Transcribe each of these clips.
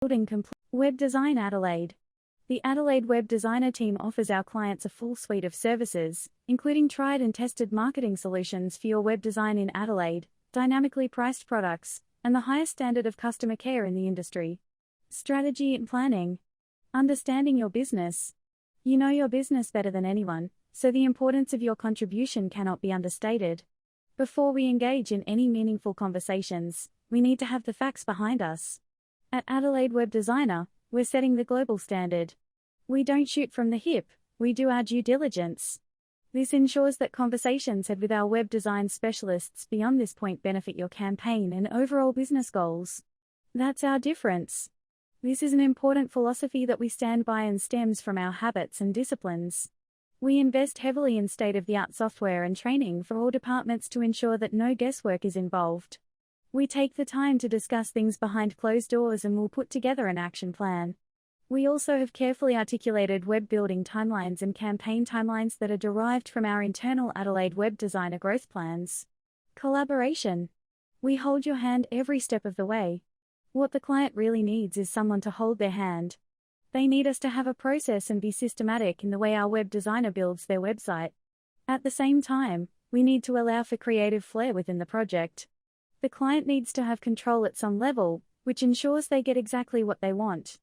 Building complete web design. Adelaide. The Adelaide Web Designer team offers our clients a full suite of services, including tried and tested marketing solutions for your web design in Adelaide, dynamically priced products, and the highest standard of customer care in the industry. Strategy and planning. Understanding your business. You know your business better than anyone, so the importance of your contribution cannot be understated. Before we engage in any meaningful conversations, we need to have the facts behind us. At Adelaide Web Designer, we're setting the global standard. We don't shoot from the hip, we do our due diligence. This ensures that conversations had with our web design specialists beyond this point benefit your campaign and overall business goals. That's our difference. This is an important philosophy that we stand by and stems from our habits and disciplines. We invest heavily in state-of-the-art software and training for all departments to ensure that no guesswork is involved. We take the time to discuss things behind closed doors and will put together an action plan. We also have carefully articulated web building timelines and campaign timelines that are derived from our internal Adelaide Web Designer growth plans. Collaboration. We hold your hand every step of the way. What the client really needs is someone to hold their hand. They need us to have a process and be systematic in the way our web designer builds their website. At the same time, we need to allow for creative flair within the project. The client needs to have control at some level, which ensures they get exactly what they want.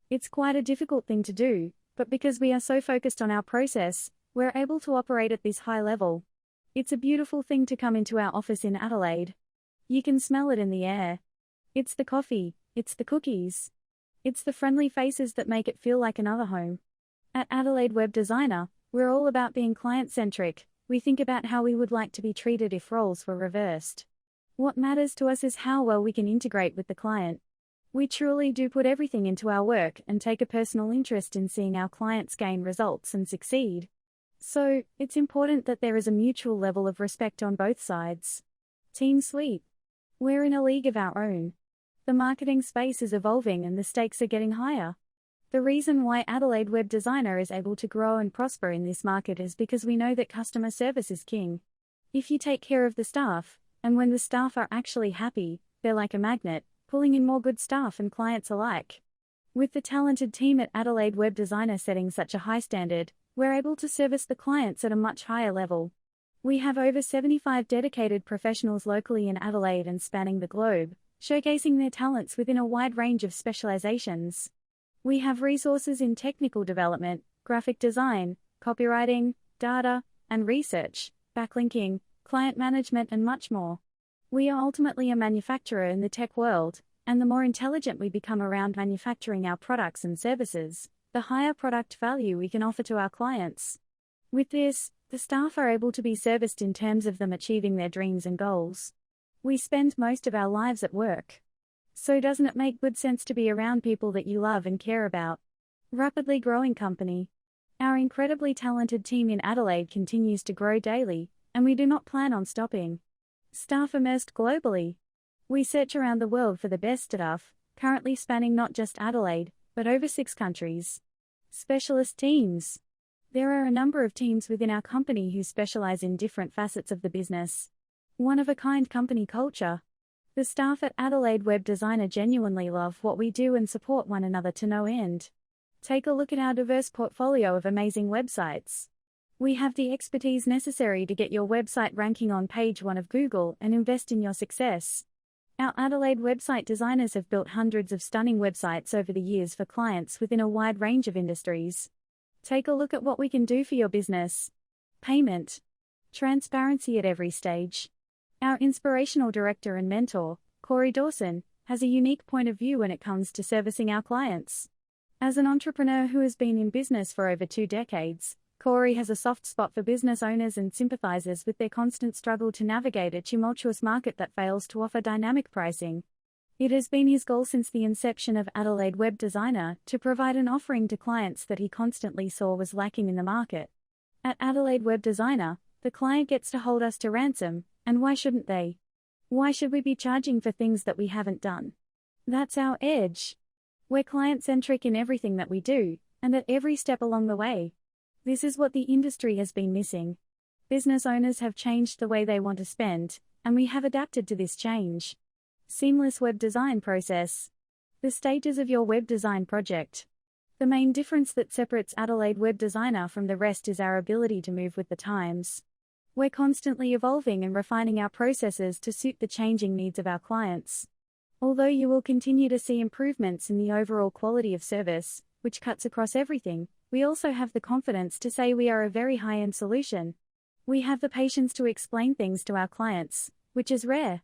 It's quite a difficult thing to do, but because we are so focused on our process, we're able to operate at this high level. It's a beautiful thing to come into our office in Adelaide. You can smell it in the air. It's the coffee, it's the cookies. It's the friendly faces that make it feel like another home. At Adelaide Web Designer, we're all about being client-centric. We think about how we would like to be treated if roles were reversed. What matters to us is how well we can integrate with the client. We truly do put everything into our work and take a personal interest in seeing our clients gain results and succeed. So, it's important that there is a mutual level of respect on both sides. Team Sweep. We're in a league of our own. The marketing space is evolving and the stakes are getting higher. The reason why Adelaide Web Designer is able to grow and prosper in this market is because we know that customer service is king. If you take care of the staff, and when the staff are actually happy, they're like a magnet, pulling in more good staff and clients alike. With the talented team at Adelaide Web Designer setting such a high standard, we're able to service the clients at a much higher level. We have over 75 dedicated professionals locally in Adelaide and spanning the globe, showcasing their talents within a wide range of specializations. We have resources in technical development, graphic design, copywriting, data, and research, backlinking, client management and much more. We are ultimately a manufacturer in the tech world, and the more intelligent we become around manufacturing our products and services, the higher product value we can offer to our clients. With this, the staff are able to be serviced in terms of them achieving their dreams and goals. We spend most of our lives at work. So doesn't it make good sense to be around people that you love and care about? Rapidly growing company. Our incredibly talented team in Adelaide continues to grow daily, and we do not plan on stopping. Staff immersed globally. We search around the world for the best staff, currently spanning not just Adelaide, but over 6 countries. Specialist teams. There are a number of teams within our company who specialize in different facets of the business. One-of-a-kind company culture. The staff at Adelaide Web Designer genuinely love what we do and support one another to no end. Take a look at our diverse portfolio of amazing websites. We have the expertise necessary to get your website ranking on page 1 of Google and invest in your success. Our Adelaide website designers have built hundreds of stunning websites over the years for clients within a wide range of industries. Take a look at what we can do for your business. Payment. Transparency at every stage. Our inspirational director and mentor, Corey Dawson, has a unique point of view when it comes to servicing our clients. As an entrepreneur who has been in business for over 2 decades, Corey has a soft spot for business owners and sympathizes with their constant struggle to navigate a tumultuous market that fails to offer dynamic pricing. It has been his goal since the inception of Adelaide Web Designer to provide an offering to clients that he constantly saw was lacking in the market. At Adelaide Web Designer, the client gets to hold us to ransom, and why shouldn't they? Why should we be charging for things that we haven't done? That's our edge. We're client-centric in everything that we do, and at every step along the way. This is what the industry has been missing. Business owners have changed the way they want to spend, and we have adapted to this change. Seamless web design process. The stages of your web design project. The main difference that separates Adelaide Web Designer from the rest is our ability to move with the times. We're constantly evolving and refining our processes to suit the changing needs of our clients. Although you will continue to see improvements in the overall quality of service, which cuts across everything, we also have the confidence to say we are a very high-end solution. We have the patience to explain things to our clients, which is rare.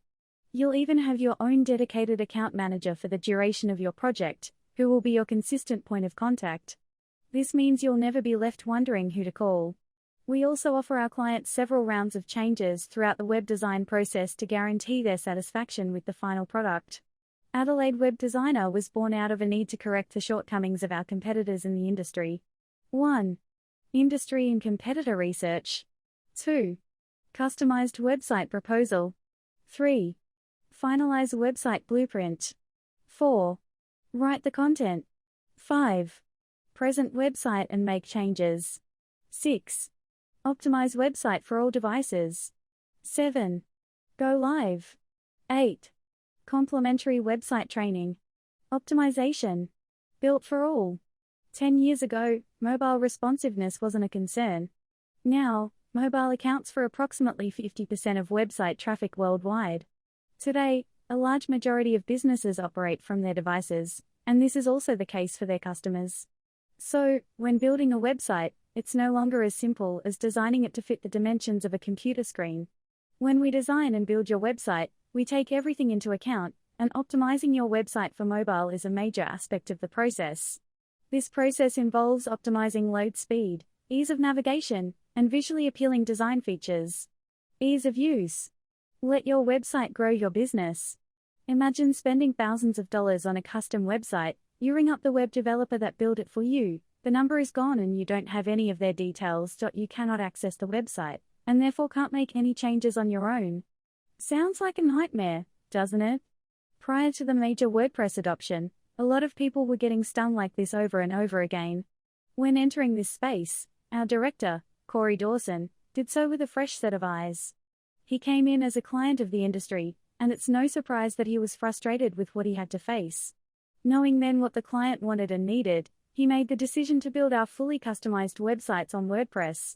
You'll even have your own dedicated account manager for the duration of your project, who will be your consistent point of contact. This means you'll never be left wondering who to call. We also offer our clients several rounds of changes throughout the web design process to guarantee their satisfaction with the final product. Adelaide Web Designer was born out of a need to correct the shortcomings of our competitors in the industry. 1. Industry and competitor research. 2. Customized website proposal. 3. Finalize website blueprint. 4. Write the content. 5. Present website and make changes. 6. Optimize website for all devices. 7. Go live. 8. Complimentary website training. Optimization. Built for all. 10 years ago, mobile responsiveness wasn't a concern. Now, mobile accounts for approximately 50% of website traffic worldwide. Today, a large majority of businesses operate from their devices, and this is also the case for their customers. So, when building a website, it's no longer as simple as designing it to fit the dimensions of a computer screen. When we design and build your website, we take everything into account, and optimizing your website for mobile is a major aspect of the process. This process involves optimizing load speed, ease of navigation, and visually appealing design features. Ease of use. Let your website grow your business. Imagine spending thousands of dollars on a custom website. You ring up the web developer that built it for you, the number is gone and you don't have any of their details. You cannot access the website, and therefore can't make any changes on your own. Sounds like a nightmare, doesn't it? Prior to the major WordPress adoption, a lot of people were getting stung like this over and over again. When entering this space, our director, Corey Dawson, did so with a fresh set of eyes. He came in as a client of the industry, and it's no surprise that he was frustrated with what he had to face. Knowing then what the client wanted and needed, he made the decision to build our fully customized websites on WordPress.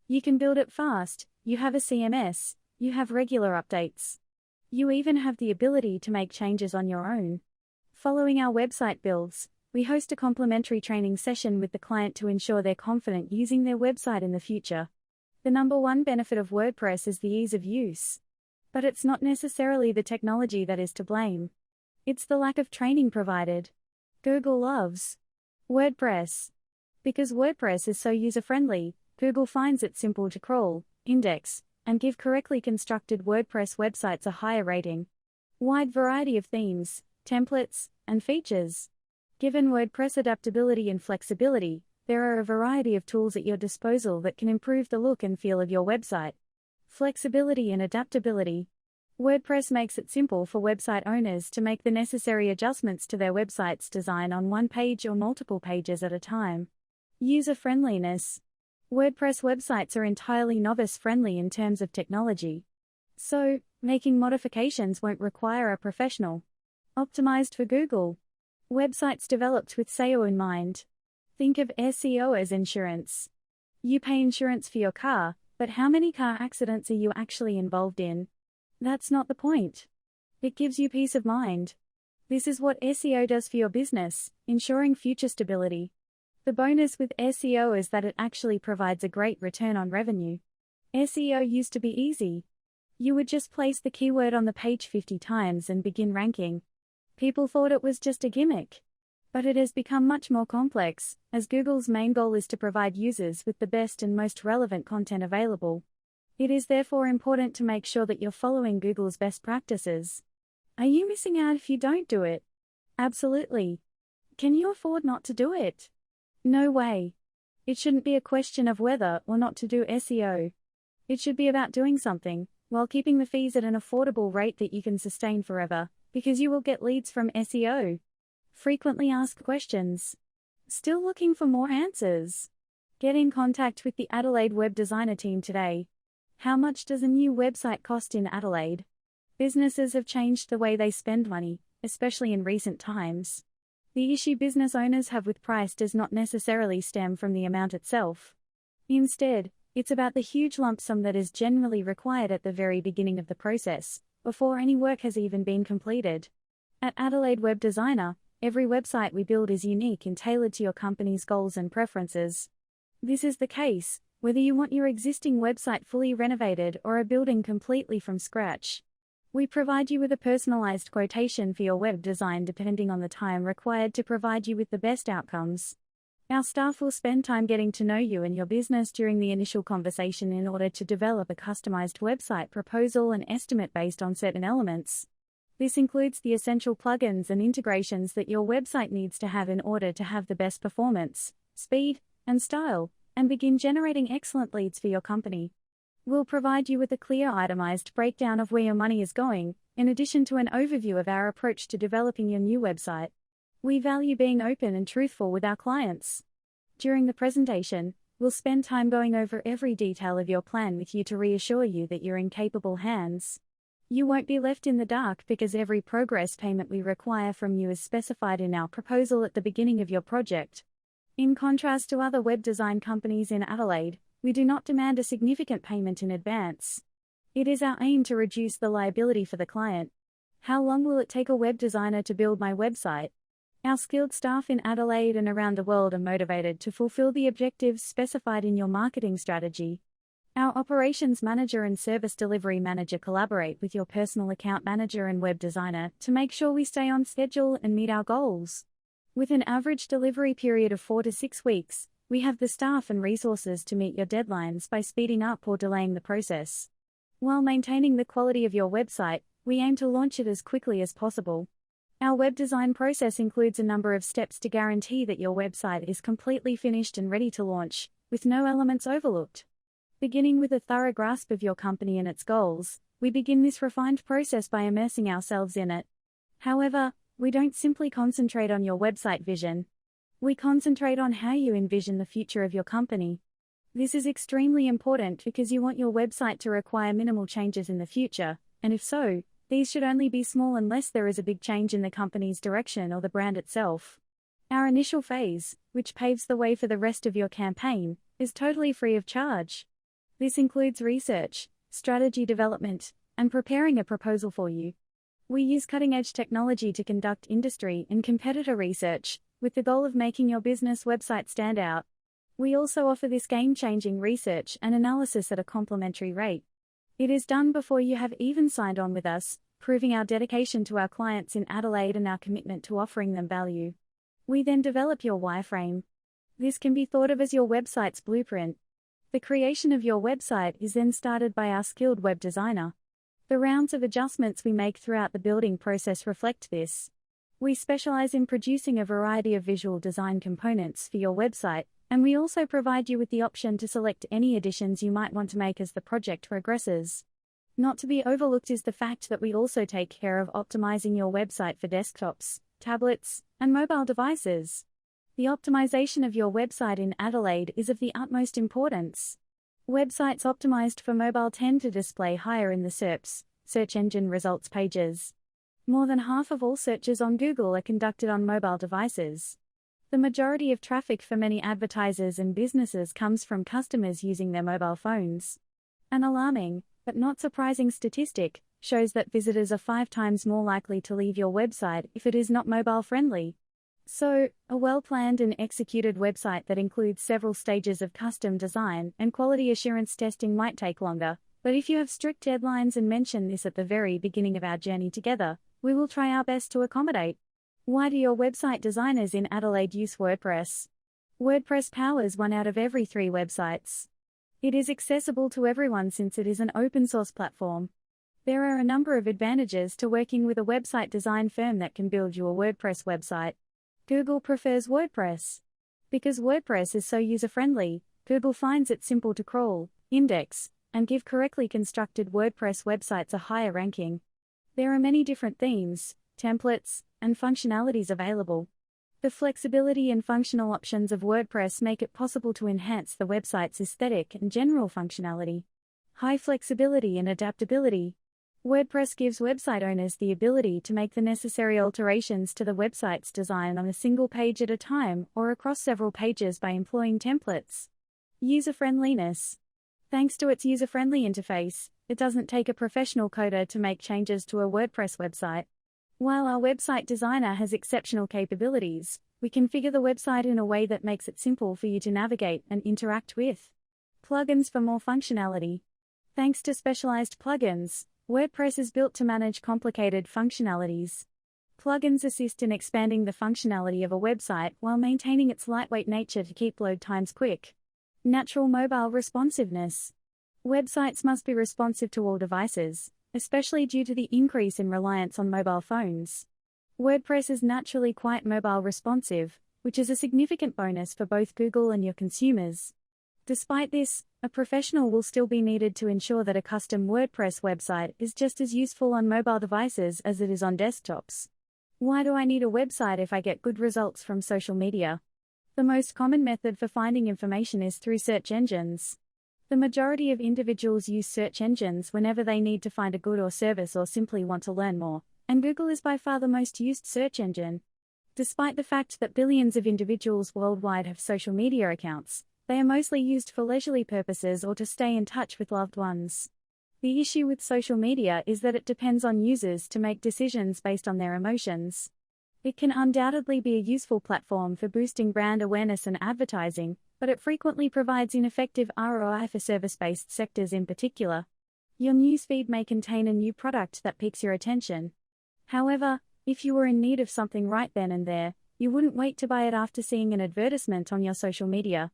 You can build it fast, you have a CMS, you have regular updates. You even have the ability to make changes on your own. Following our website builds, we host a complimentary training session with the client to ensure they're confident using their website in the future. The number one benefit of WordPress is the ease of use. But it's not necessarily the technology that is to blame. It's the lack of training provided. Google loves WordPress. Because WordPress is so user-friendly, Google finds it simple to crawl, index, and give correctly constructed WordPress websites a higher rating. Wide variety of themes, templates, and features. Given WordPress adaptability and flexibility, there are a variety of tools at your disposal that can improve the look and feel of your website. Flexibility and adaptability. WordPress makes it simple for website owners to make the necessary adjustments to their website's design on one page or multiple pages at a time. User-friendliness. WordPress websites are entirely novice-friendly in terms of technology. So, making modifications won't require a professional. Optimized for Google. Websites developed with SEO in mind. Think of SEO as insurance. You pay insurance for your car, but how many car accidents are you actually involved in? That's not the point. It gives you peace of mind. This is what SEO does for your business, ensuring future stability. The bonus with SEO is that it actually provides a great return on revenue. SEO used to be easy. You would just place the keyword on the page 50 times and begin ranking. People thought it was just a gimmick. But it has become much more complex, as Google's main goal is to provide users with the best and most relevant content available. It is therefore important to make sure that you're following Google's best practices. Are you missing out if you don't do it? Absolutely. Can you afford not to do it? No way. It shouldn't be a question of whether or not to do SEO. It should be about doing something, while keeping the fees at an affordable rate that you can sustain forever, because you will get leads from SEO. Frequently asked questions. Still looking for more answers? Get in contact with the Adelaide Web Designer team today. How much does a new website cost in Adelaide? Businesses have changed the way they spend money, especially in recent times. The issue business owners have with price does not necessarily stem from the amount itself. Instead, it's about the huge lump sum that is generally required at the very beginning of the process, before any work has even been completed. At Adelaide Web Designer, every website we build is unique and tailored to your company's goals and preferences. This is the case, whether you want your existing website fully renovated or are building completely from scratch. We provide you with a personalized quotation for your web design depending on the time required to provide you with the best outcomes. Our staff will spend time getting to know you and your business during the initial conversation in order to develop a customized website proposal and estimate based on certain elements. This includes the essential plugins and integrations that your website needs to have in order to have the best performance, speed, and style, and begin generating excellent leads for your company. We'll provide you with a clear itemized breakdown of where your money is going, in addition to an overview of our approach to developing your new website. We value being open and truthful with our clients. During the presentation, we'll spend time going over every detail of your plan with you to reassure you that you're in capable hands. You won't be left in the dark because every progress payment we require from you is specified in our proposal at the beginning of your project. In contrast to other web design companies in Adelaide, we do not demand a significant payment in advance. It is our aim to reduce the liability for the client. How long will it take a web designer to build my website? Our skilled staff in Adelaide and around the world are motivated to fulfill the objectives specified in your marketing strategy. Our operations manager and service delivery manager collaborate with your personal account manager and web designer to make sure we stay on schedule and meet our goals. With an average delivery period of 4 to 6 weeks, we have the staff and resources to meet your deadlines by speeding up or delaying the process. While maintaining the quality of your website, we aim to launch it as quickly as possible. Our web design process includes a number of steps to guarantee that your website is completely finished and ready to launch, with no elements overlooked. Beginning with a thorough grasp of your company and its goals, we begin this refined process by immersing ourselves in it. However, we don't simply concentrate on your website vision. We concentrate on how you envision the future of your company. This is extremely important because you want your website to require minimal changes in the future, and if so, these should only be small unless there is a big change in the company's direction or the brand itself. Our initial phase, which paves the way for the rest of your campaign, is totally free of charge. This includes research, strategy development, and preparing a proposal for you. We use cutting-edge technology to conduct industry and competitor research, with the goal of making your business website stand out. We also offer this game-changing research and analysis at a complimentary rate. It is done before you have even signed on with us, proving our dedication to our clients in Adelaide and our commitment to offering them value. We then develop your wireframe. This can be thought of as your website's blueprint. The creation of your website is then started by our skilled web designer. The rounds of adjustments we make throughout the building process reflect this. We specialize in producing a variety of visual design components for your website, and we also provide you with the option to select any additions you might want to make as the project progresses. Not to be overlooked is the fact that we also take care of optimizing your website for desktops, tablets, and mobile devices. The optimization of your website in Adelaide is of the utmost importance. Websites optimized for mobile tend to display higher in the SERPs, search engine results pages. More than half of all searches on Google are conducted on mobile devices. The majority of traffic for many advertisers and businesses comes from customers using their mobile phones. An alarming, but not surprising statistic shows that visitors are 5 times more likely to leave your website if it is not mobile-friendly. So, a well-planned and executed website that includes several stages of custom design and quality assurance testing might take longer, but if you have strict deadlines and mention this at the very beginning of our journey together, we will try our best to accommodate. Why do your website designers in Adelaide use WordPress? WordPress powers 1 out of every 3 websites. It is accessible to everyone since it is an open-source platform. There are a number of advantages to working with a website design firm that can build you a WordPress website. Google prefers WordPress. Because WordPress is so user-friendly, Google finds it simple to crawl, index, and give correctly constructed WordPress websites a higher ranking. There are many different themes, templates, and functionalities available. The flexibility and functional options of WordPress make it possible to enhance the website's aesthetic and general functionality. High flexibility and adaptability. WordPress gives website owners the ability to make the necessary alterations to the website's design on a single page at a time or across several pages by employing templates. User-friendliness. Thanks to its user-friendly interface, it doesn't take a professional coder to make changes to a WordPress website. While our website designer has exceptional capabilities, we configure the website in a way that makes it simple for you to navigate and interact with. Plugins for more functionality. Thanks to specialized plugins, WordPress is built to manage complicated functionalities. Plugins assist in expanding the functionality of a website while maintaining its lightweight nature to keep load times quick. Natural mobile responsiveness. Websites must be responsive to all devices, especially due to the increase in reliance on mobile phones. WordPress is naturally quite mobile responsive, which is a significant bonus for both Google and your consumers. Despite this, a professional will still be needed to ensure that a custom WordPress website is just as useful on mobile devices as it is on desktops. Why do I need a website if I get good results from social media? The most common method for finding information is through search engines. The majority of individuals use search engines whenever they need to find a good or service or simply want to learn more, and Google is by far the most used search engine. Despite the fact that billions of individuals worldwide have social media accounts, they are mostly used for leisurely purposes or to stay in touch with loved ones. The issue with social media is that it depends on users to make decisions based on their emotions. It can undoubtedly be a useful platform for boosting brand awareness and advertising, but it frequently provides ineffective ROI for service-based sectors in particular. Your newsfeed may contain a new product that piques your attention. However, if you were in need of something right then and there, you wouldn't wait to buy it after seeing an advertisement on your social media.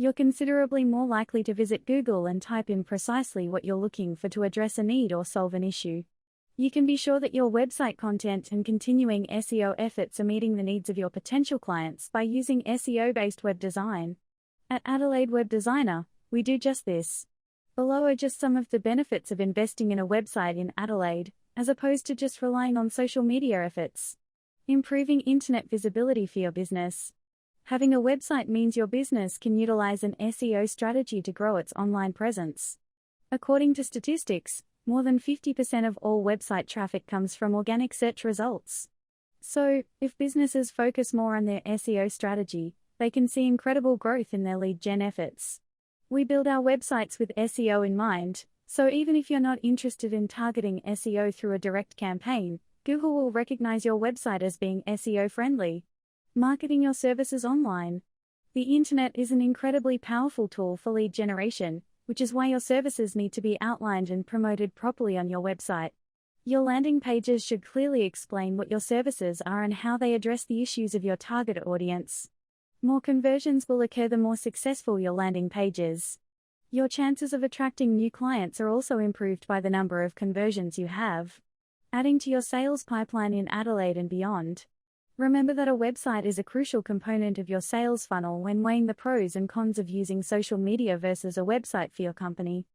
You're considerably more likely to visit Google and type in precisely what you're looking for to address a need or solve an issue. You can be sure that your website content and continuing SEO efforts are meeting the needs of your potential clients by using SEO-based web design. At Adelaide Web Designer, we do just this. Below are just some of the benefits of investing in a website in Adelaide, as opposed to just relying on social media efforts. Improving internet visibility for your business. Having a website means your business can utilize an SEO strategy to grow its online presence. According to statistics, more than 50% of all website traffic comes from organic search results. So, if businesses focus more on their SEO strategy, they can see incredible growth in their lead gen efforts. We build our websites with SEO in mind, so even if you're not interested in targeting SEO through a direct campaign, Google will recognize your website as being SEO friendly. Marketing your services online. The internet is an incredibly powerful tool for lead generation, which is why your services need to be outlined and promoted properly on your website. Your landing pages should clearly explain what your services are and how they address the issues of your target audience. More conversions will occur the more successful your landing page is. Your chances of attracting new clients are also improved by the number of conversions you have. Adding to your sales pipeline in Adelaide and beyond. Remember that a website is a crucial component of your sales funnel when weighing the pros and cons of using social media versus a website for your company.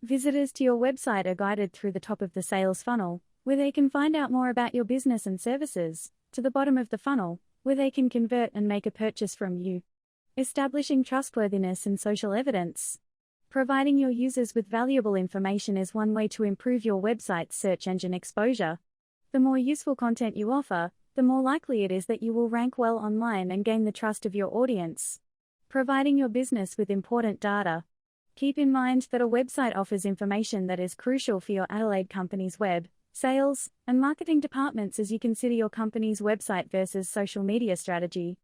Visitors to your website are guided through the top of the sales funnel, where they can find out more about your business and services, to the bottom of the funnel, where they can convert and make a purchase from you. Establishing trustworthiness and social evidence. Providing your users with valuable information is one way to improve your website's search engine exposure. The more useful content you offer, the more likely it is that you will rank well online and gain the trust of your audience. Providing your business with important data. Keep in mind that a website offers information that is crucial for your Adelaide company's web, sales, and marketing departments as you consider your company's website versus social media strategy.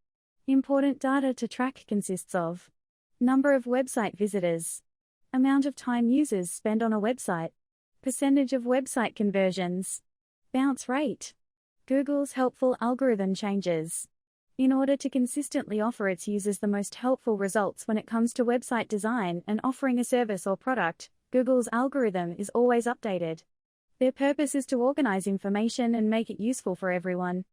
Important data to track consists of number of website visitors, amount of time users spend on a website, percentage of website conversions, bounce rate, Google's helpful algorithm changes. In order to consistently offer its users the most helpful results when it comes to website design and offering a service or product, Google's algorithm is always updated. Their purpose is to organize information and make it useful for everyone.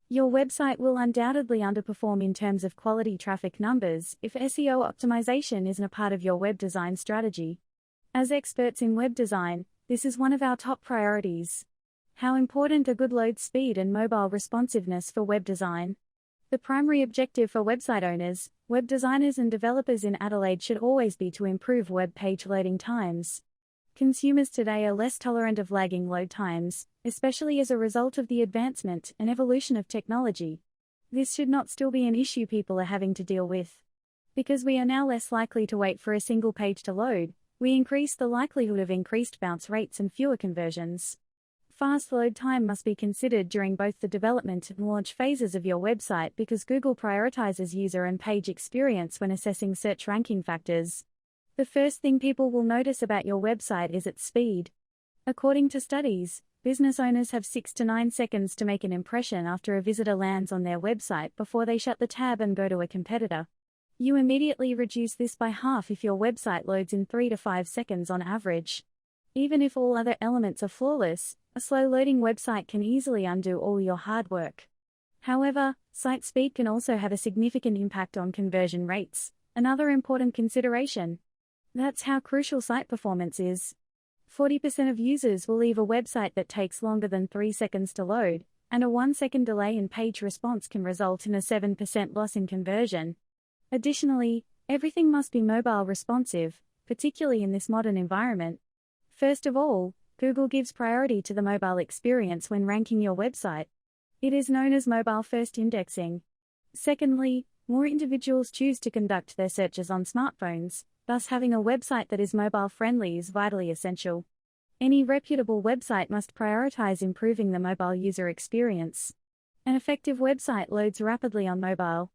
Your website will undoubtedly underperform in terms of quality traffic numbers if SEO optimization isn't a part of your web design strategy. As experts in web design, this is one of our top priorities. How important are good load speed and mobile responsiveness for web design? The primary objective for website owners, web designers and developers in Adelaide should always be to improve web page loading times. Consumers today are less tolerant of lagging load times, especially as a result of the advancement and evolution of technology. This should not still be an issue people are having to deal with. Because we are now less likely to wait for a single page to load, we increase the likelihood of increased bounce rates and fewer conversions. Fast load time must be considered during both the development and launch phases of your website because Google prioritizes user and page experience when assessing search ranking factors. The first thing people will notice about your website is its speed. According to studies, business owners have 6 to 9 seconds to make an impression after a visitor lands on their website before they shut the tab and go to a competitor. You immediately reduce this by half if your website loads in 3 to 5 seconds on average. Even if all other elements are flawless, a slow-loading website can easily undo all your hard work. However, site speed can also have a significant impact on conversion rates, another important consideration. That's how crucial site performance is. 40% of users will leave a website that takes longer than 3 seconds to load, and a 1-second delay in page response can result in a 7% loss in conversion. Additionally, everything must be mobile responsive, particularly in this modern environment. First of all, Google gives priority to the mobile experience when ranking your website. It is known as mobile-first indexing. Secondly, more individuals choose to conduct their searches on smartphones, thus having a website that is mobile-friendly is vitally essential. Any reputable website must prioritize improving the mobile user experience. An effective website loads rapidly on mobile.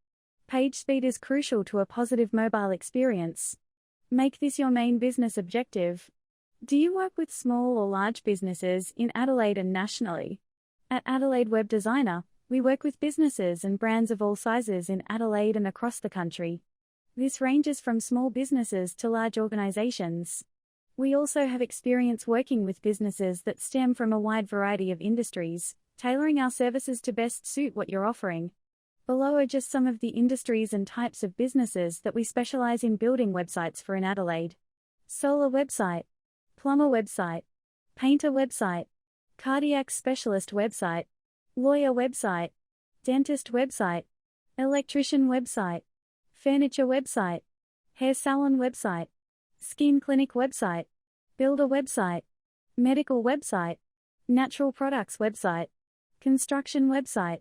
Page speed is crucial to a positive mobile experience. Make this your main business objective. Do you work with small or large businesses in Adelaide and nationally? At Adelaide Web Designer, we work with businesses and brands of all sizes in Adelaide and across the country. This ranges from small businesses to large organizations. We also have experience working with businesses that stem from a wide variety of industries, tailoring our services to best suit what you're offering. Below are just some of the industries and types of businesses that we specialize in building websites for in Adelaide. Solar website, plumber website, painter website, cardiac specialist website, lawyer website, dentist website, electrician website, furniture website, hair salon website, skin clinic website, builder website, medical website, natural products website, construction website,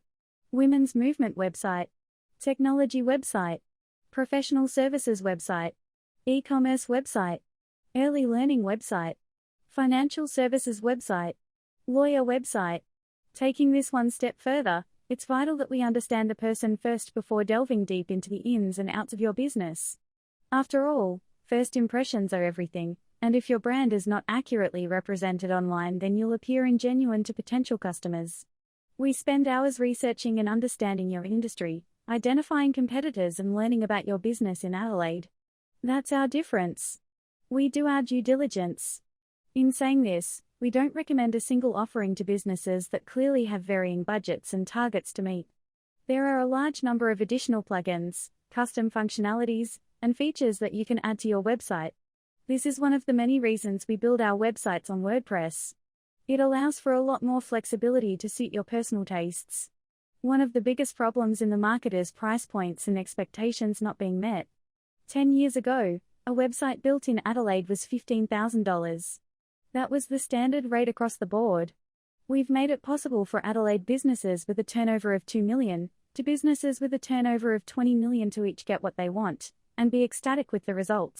women's movement website, technology website, professional services website, e-commerce website, early learning website, financial services website, lawyer website. Taking this one step further, it's vital that we understand the person first before delving deep into the ins and outs of your business. After all, first impressions are everything, and if your brand is not accurately represented online, then you'll appear ingenuine to potential customers. We spend hours researching and understanding your industry, identifying competitors and learning about your business in Adelaide. That's our difference. We do our due diligence. In saying this, we don't recommend a single offering to businesses that clearly have varying budgets and targets to meet. There are a large number of additional plugins, custom functionalities, and features that you can add to your website. This is one of the many reasons we build our websites on WordPress. It allows for a lot more flexibility to suit your personal tastes. One of the biggest problems in the market is price points and expectations not being met. 10 years ago, a website built in Adelaide was $15,000. That was the standard rate across the board. We've made it possible for Adelaide businesses with a turnover of $2 million to businesses with a turnover of $20 million to each get what they want and be ecstatic with the results.